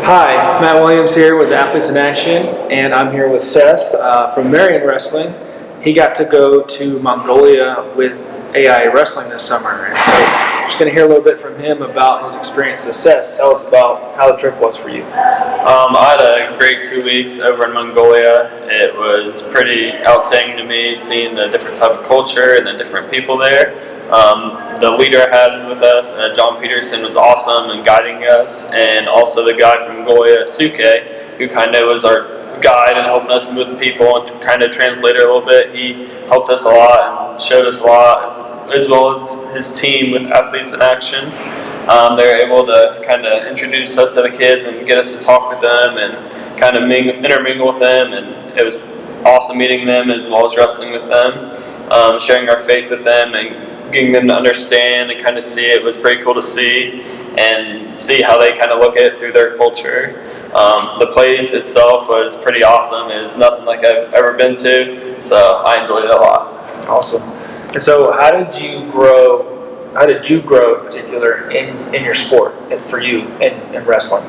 Hi, Matt Williams here with Athletes in Action, and I'm here with Seth from Marian Wrestling. He got to go to Mongolia with AIA Wrestling this summer, and so I'm just going to hear a little bit from him about his experience. So Seth, tell us about how the trip was for you. I had a great 2 weeks over in Mongolia. It was pretty outstanding to me seeing the different type of culture and the different people there. The leader I had with us, John Peterson, was awesome in guiding us, and also the guy from Mongolia, Suke, who kind of was our guide and helping us with people and kind of translator a little bit. He helped us a lot and showed us a lot, as well as his team with Athletes in Action. They were able to kind of introduce us to the kids and get us to talk with them and kind of intermingle with them, and it was awesome meeting them as well as wrestling with them, sharing our faith with them and getting them to understand and kind of see it was pretty cool to see and see how they kind of look at it through their culture. The place itself was pretty awesome. It was nothing like I've ever been to, so I enjoyed it a lot. Awesome. And so how did you grow in particular in your sport and for you in wrestling?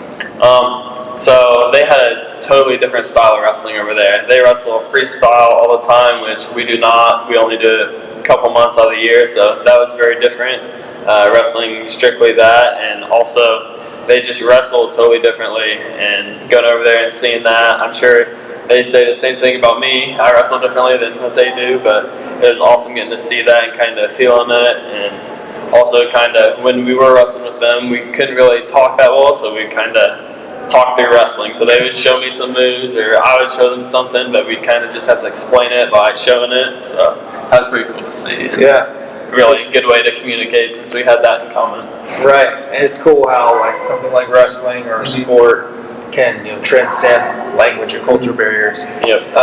So they had a totally different style of wrestling over there. They wrestle freestyle all the time, which we do not. We only do it a couple months out of the year, so that was very different. Wrestling strictly that, and also they just wrestle totally differently. And going over there and seeing that, I'm sure they say the same thing about me. I wrestle differently than what they do, but it was awesome getting to see that and kind of feeling it. And also kind of when we were wrestling with them, we couldn't really talk that well, so we kind of talk through wrestling. So they would show me some moves or I would show them something, but we'd kind of just have to explain it by showing it. So that was pretty cool to see. Yeah. Really good way to communicate since we had that in common. Right, and it's cool how like something like wrestling or sport can transcend language or culture barriers. Yep.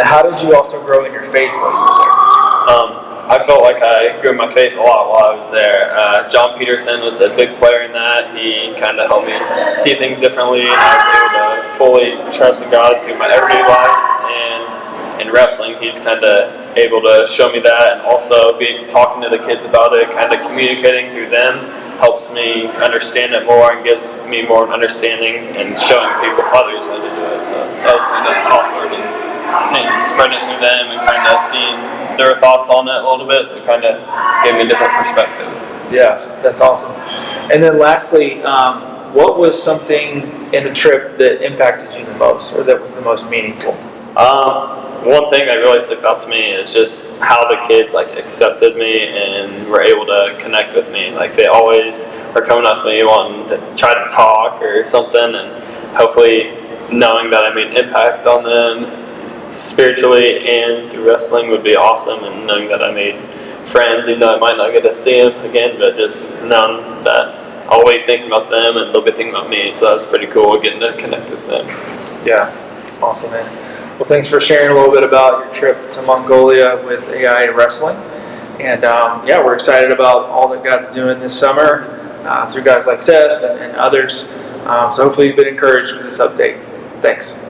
How did you also grow in your faith while you were there? I felt like I grew my faith a lot while I was there. John Peterson was a big player in that. He kind of helped me see things differently, and I was able to fully trust in God through my everyday life. And in wrestling, he's kind of able to show me that, and also talking to the kids about it, kind of communicating through them helps me understand it more and gives me more understanding and showing people others how to do it. So that was kind of awesome, and spreading it through them and kind of seeing their thoughts on it a little bit, so it kind of gave me a different perspective. Yeah, that's awesome. And then lastly, what was something in the trip that impacted you the most, or that was the most meaningful? One thing that really sticks out to me is just how the kids accepted me and were able to connect with me. Like they always are coming up to me wanting to try to talk or something, and hopefully knowing that I made an impact on them spiritually and through wrestling would be awesome, and knowing that I made friends, even though I might not get to see them again, but just knowing that I'll be thinking about them and they'll be thinking about me, so that's pretty cool getting to connect with them. Yeah, awesome, man. Well, thanks for sharing a little bit about your trip to Mongolia with AIA Wrestling. And yeah, we're excited about all that God's doing this summer through guys like Seth and others. So hopefully you've been encouraged with this update. Thanks.